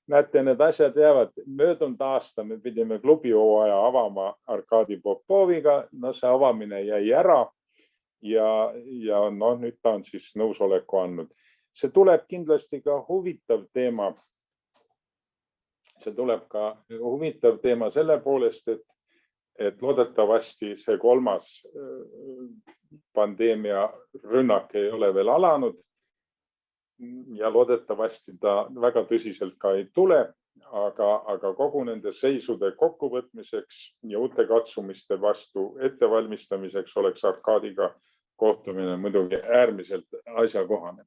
näete, need asjad jäävad. Möödunud aasta me pidime klubi hooaja avama Arkadi Popoviga. No see avamine jäi ära ja nüüd ta on siis nõusoleku andnud. See tuleb kindlasti ka huvitav teema. See tuleb ka huvitav teema selle poolest, et loodetavasti see 3. pandeemia rünnak ei ole veel alanud ja loodetavasti ta väga tõsiselt ka ei tule. aga kogu nende seisude kokkuvõtmiseks ja uute katsumiste vastu ettevalmistamiseks oleks Arkadiga kohtumine muidugi äärmiselt asjakohane.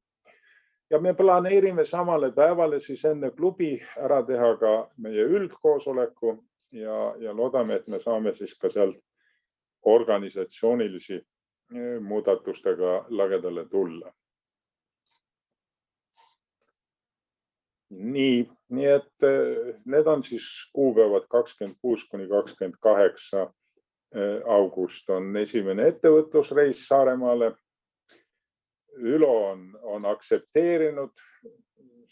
Ja me planeerime samale päevale siis enne klubi ära teha ka meie üldkoosoleku ja loodame, et me saame siis ka sealt organisatsioonilisi muudatustega lagedale tulla. Nii et need on siis kuupäevad 26 kuni 28 august on esimene ettevõtlusreis Saaremaale. Ülo on aktsepteerinud,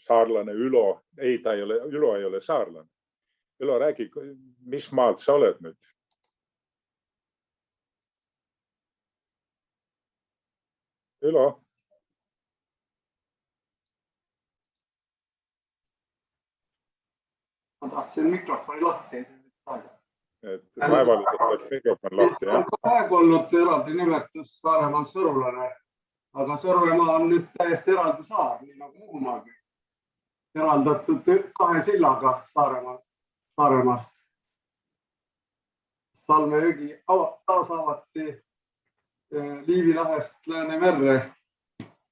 saarlane Ülo, Ülo ei ole saarlane. Ülo, räägi, mis maalt sa oled nüüd? Ülo? Ma tahtsin mikrofoni lahti saada. Et vaevaliselt oleks mikrofon lahti, jah? On aeg olnud eraldi nimetus Saaremaal Sõrulane, aga Sõrumaa on nüüd täiesti eraldi saar, nii nagu Muumaagi. Eraldatud 2 sillaga Saaremaast. Salme jõgi taas avati Liivi lahest Läänemerre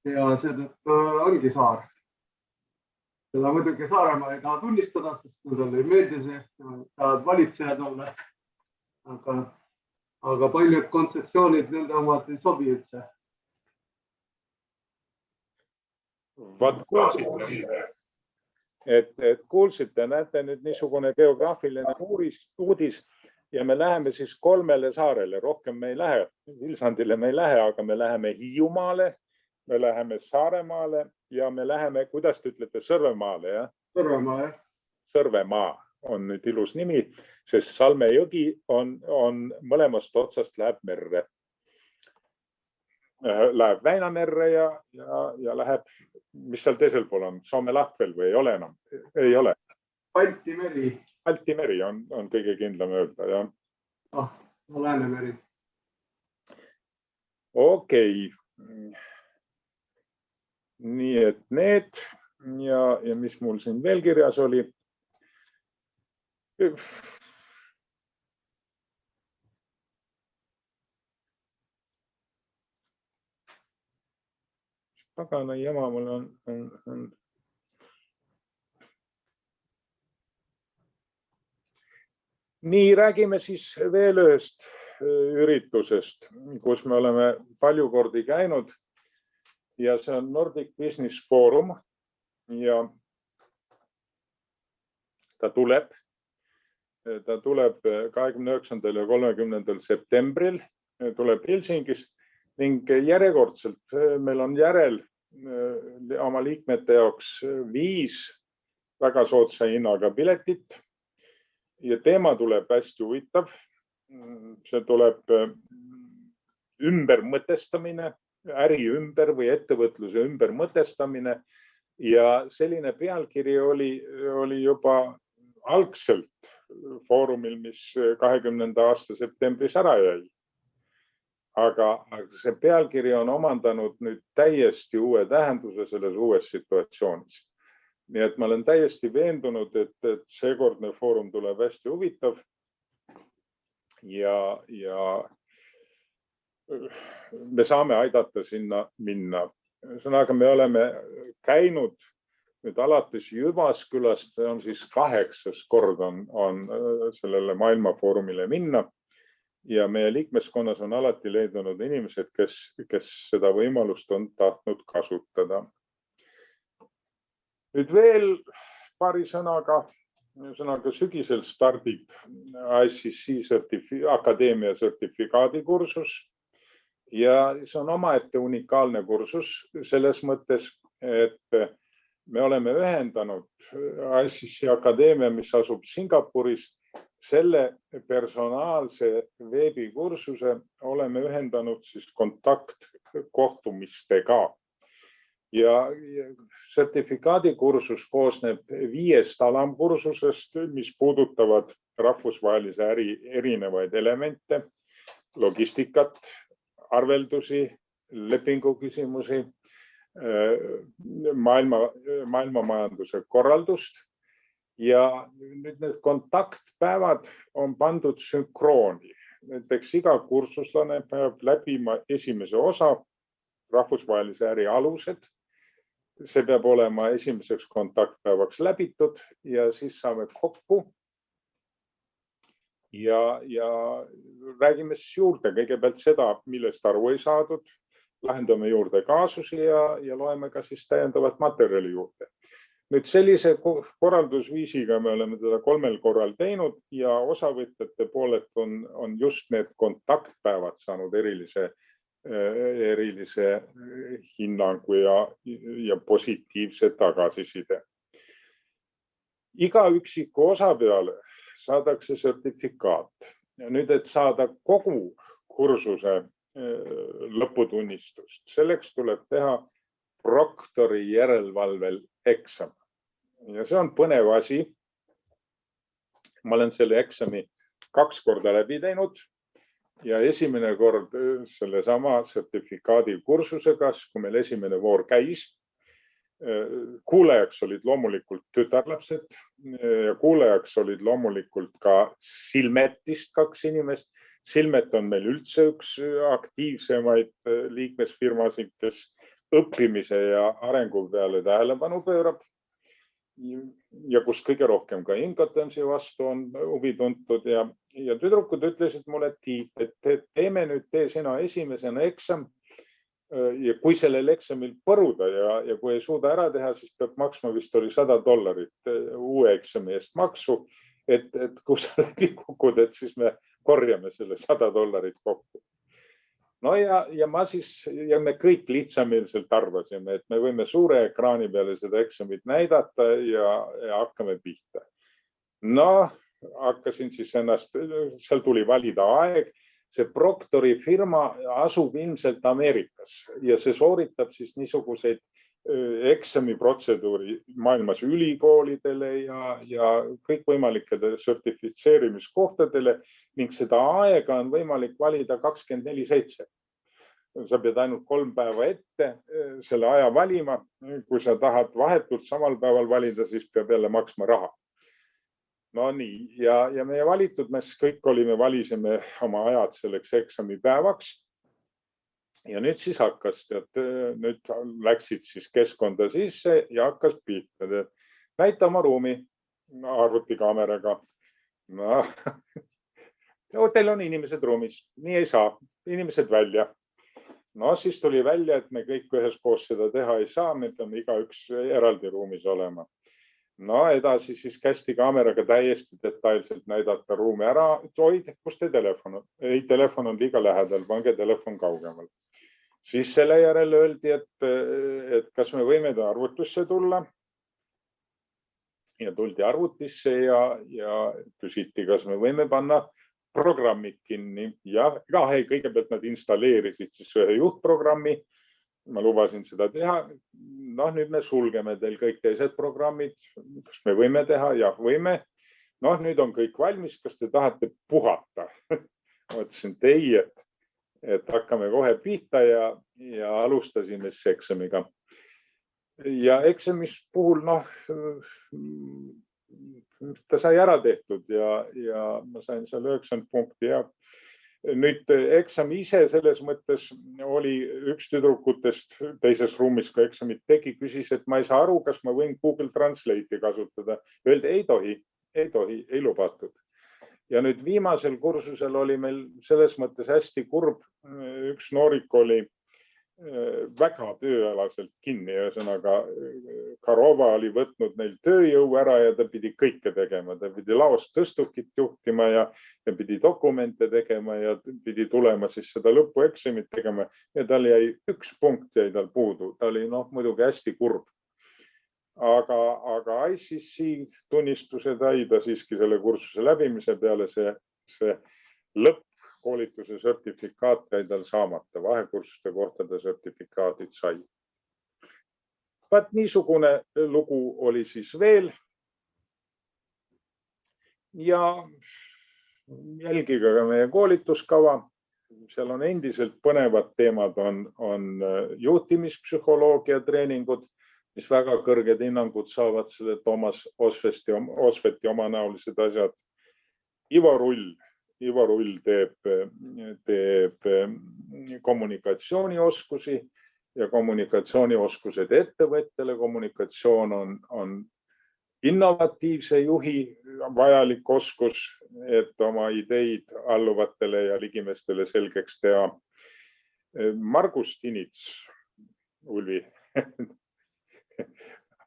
ja seetõttu ongi saar. Seda muidugi Saaremaa ei taha tunnistada, sest nendele ei meeldi see, tahavad valitsejad olla. Aga paljud kontseptsioonid nende omad ei sobi üldse. Vaat kuulsite, näete nüüd niisugune geograafiline uudis ja me läheme siis 3 saarele, rohkem me ei lähe. Vilsandile me ei lähe, aga me läheme Hiiumaale, me läheme Saaremaale ja me läheme, kuidas te ütlete, Sõrvemaale, jah? Sõrvemaa, jah. Sõrvemaa on nüüd ilus nimi, sest Salme jõgi on mõlemast otsast läheb merre. Läheb Väinamerre ja läheb, mis seal teisel pool on, Soome laht veel või ei ole enam? Ei ole. Balti meri. Balti meri on kõige kindlam öelda, jah. Läänemeri. Okei. Nii et need ja mis mul siin veel kirjas oli. Pagana jama mul on. Nii, räägime siis veel ühest üritusest, kus me oleme palju kordi käinud ja see on Nordic Business Forum ja ta tuleb 29. ja 30. septembril, tuleb Helsingis ning järjekordselt meil on järel oma liikmete jaoks 5 väga soodsa hinnaga piletit ja teema tuleb hästi huvitav. See tuleb ümbermõtestamine, äri ümber või ettevõtluse ümbermõtestamine ja selline pealkiri oli juba algselt foorumil, mis 20. aasta septembris ära jäi. Aga see pealkiri on omandanud nüüd täiesti uue tähenduse selles uues situatsioonis. Nii et ma olen täiesti veendunud, et seekordne foorum tuleb hästi huvitav ja me saame aidata sinna minna. Ühesõnaga, me oleme käinud nüüd alates Jyvaskyläst, see on siis 8. kord on sellele maailmafoorumile minna ja meie liikmeskonnas on alati leidunud inimesed, kes seda võimalust on tahtnud kasutada. Nüüd veel paari sõnaga, sügisel stardib ICC akadeemia sertifikaadikursus ja see on omaette unikaalne kursus selles mõttes, et me oleme ühendanud ICC akadeemia, mis asub Singapuris, selle personaalse veebikursuse oleme ühendanud siis kontaktkohtumistega. Ja sertifikaadikursus koosneb 5 alamkursusest, mis puudutavad rahvusvahelise äri erinevaid elemente, logistikat, arveldusi, lepinguküsimusi, maailmamajanduse korraldust Ja nüüd need kontaktpäevad on pandud sünkrooni. Näiteks iga kursuslane peab läbima esimese osa rahvusvahelise äri alused. See peab olema esimeseks kontaktpäevaks läbitud ja siis saame kokku ja räägime siis juurde kõigepealt seda, millest aru ei saadud, lahendame juurde kaasusi ja loeme ka siis täiendavat materjali juurde. Nüüd sellise korraldusviisiga me oleme teda 3 korral teinud ja osavõtjate poolelt on just need kontaktpäevad saanud erilise hinnangu ja positiivse tagasiside. Iga üksiku osa peale saadakse sertifikaat. Ja nüüd, et saada kogu kursuse lõputunnistust, selleks tuleb teha proktori järelevalvel eksam. Ja see on põnev asi. Ma olen selle eksami 2 korda läbi teinud ja esimene kord selle sama sertifikaadi kursusega, kui meil esimene voor käis. Kuulajaks olid loomulikult tütarlapsed ja kuulajaks olid loomulikult ka Silmetist 2 inimest. Silmet on meil üldse üks aktiivsemaid liikmesfirmasid, kes õppimise ja arengu peale tähelepanu pöörab. Ja kus kõige rohkem ka inkotensi vastu on huvi tuntud ja tüdrukud ütlesid mulle, et tee sina esimesena eksam ja kui sellel eksamil põruda ja kui ei suuda ära teha, siis peab maksma vist oli $100 uue eksami eest maksu, et kui sa läbi kukud, et siis me korjame selle $100 kokku. No ja me kõik lihtsameelselt arvasime, et me võime suure ekraani peale seda eksamit näidata ja hakkame pihta. No, hakkasin siis ennast, seal tuli valida aeg. See proktori firma asub ilmselt Ameerikas ja see sooritab siis niisuguseid eksamiprotseduuri maailmas ülikoolidele ja kõikvõimalikele sertifitseerimiskohtadele ning seda aega on võimalik valida 24/7. Sa pead ainult 3 päeva ette selle aja valima. Kui sa tahad vahetult samal päeval valida, siis peab jälle maksma raha. No nii, ja meie valitud, me kõik valisime oma ajad selleks eksamipäevaks. Ja nüüd siis hakkas, nüüd läksid siis keskkonda sisse ja hakkas pihta. Näita oma ruumi arvutikaameraga. No, teil on inimesed ruumis, nii ei saa, inimesed välja. No siis tuli välja, et me kõik üheskoos seda teha ei saa, me peame igaüks eraldi ruumis olema. No edasi siis kästi kaameraga täiesti detailselt näidata ruumi ära. Hoid, kus te telefon on? Ei, telefon on liiga lähedal, pange telefon kaugemal. Siis selle järel öeldi, et kas me võime arvutusse tulla. Ja tuldi arvutisse ja küsiti, kas me võime panna programmid kinni. Ja kõigepealt nad installeerisid siis ühe juhtprogrammi. Ma lubasin seda teha. No nüüd me sulgeme teil kõik teised programmid. Kas me võime teha? Jah, võime. No nüüd on kõik valmis. Kas te tahate puhata? Mõtlesin teie, et hakkame kohe pihta ja alustasime siis eksamiga. Ja eksamis puhul, ta sai ära tehtud ja ma sain seal 90 punkti ja nüüd eksami ise selles mõttes oli üks tüdrukutest teises ruumis, kui eksamit tegi, küsis, et ma ei saa aru, kas ma võin Google Translate'i kasutada. Öeldi, ei tohi, ei lubatud. Ja nüüd viimasel kursusel oli meil selles mõttes hästi kurb. Üks noorik oli väga tööalaselt kinni, ühesõnaga Karova oli võtnud neil tööjõu ära ja ta pidi kõike tegema. Ta pidi laost tõstukit juhtima ja pidi dokumente tegema ja pidi tulema siis seda lõpueksamit tegema ja tal jäi 1 punkt jäi tal puudu. Ta oli muidugi hästi kurb. Aga ICC tunnistuse sai ta siiski selle kursuse läbimise peale see lõppkoolituse sertifikaat jäi tal saamata. Vahekursuste kohta ta sertifikaadid sai. Vaat niisugune lugu oli siis veel. Ja jälgige ka meie koolituskava. Seal on endiselt põnevad teemad, on juhtimispsühholoogia treeningud. mis väga kõrged hinnangud saavad selle Toomas Osveti omanäolised asjad. Ivo Rull teeb kommunikatsioonioskusi ja kommunikatsioonioskused ettevõttele. Kommunikatsioon on innovatiivse juhi vajalik oskus, et oma ideid alluvatele ja ligimestele selgeks teha. Margus Tinits, Ulvi.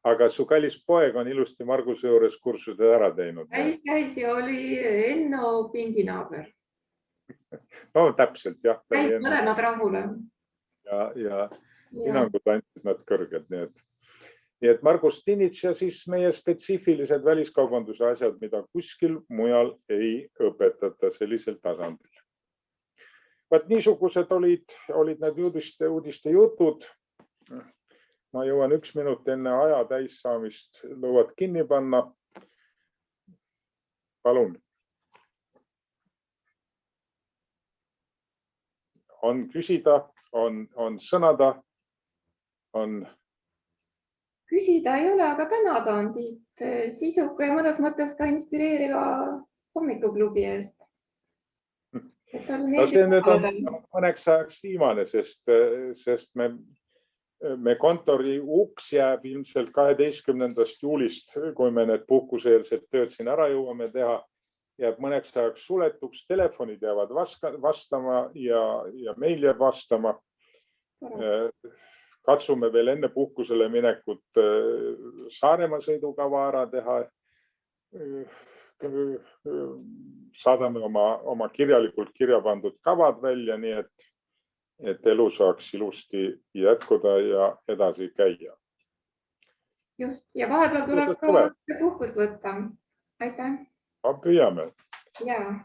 Aga su kallis poeg on ilusti Marguse juures kursused ära teinud. Käis ja oli Enno pinginaaber. No täpselt, jah. Käis mõlemad rahule. Ja hinnangud andsid nad kõrged. Nii et Margus Tinits ja siis meie spetsiifilised väliskaubanduse asjad, mida kuskil mujal ei õpetata sellisel tasandil. Vaat niisugused olid need uudiste jutud. Ma jõuan 1 minut enne aja täis saamist lõuad kinni panna. Palun. On küsida, on sõnada, on... Küsida ei ole, aga tänada on Tiit sisuka ja mõnes mõttes ka inspireeriva hommikuklubi eest. See nüüd on mõneks ajaks viimane, sest me kontori uks jääb ilmselt 12. juulist, kui me need puhkuseelsed tööd siin ära jõuame teha, jääb mõneks ajaks suletuks, telefonid jäävad vastama ja meil jääb vastama. Katsume veel enne puhkusele minekut Saaremaa sõidukava ära teha. Saadame oma kirjalikult kirja pandud kavad välja, nii et elu saaks ilusti jätkuda ja edasi käia. Just, ja vahepeal tuleb ka puhkust võtta. Aitäh! Püüame. Jaa.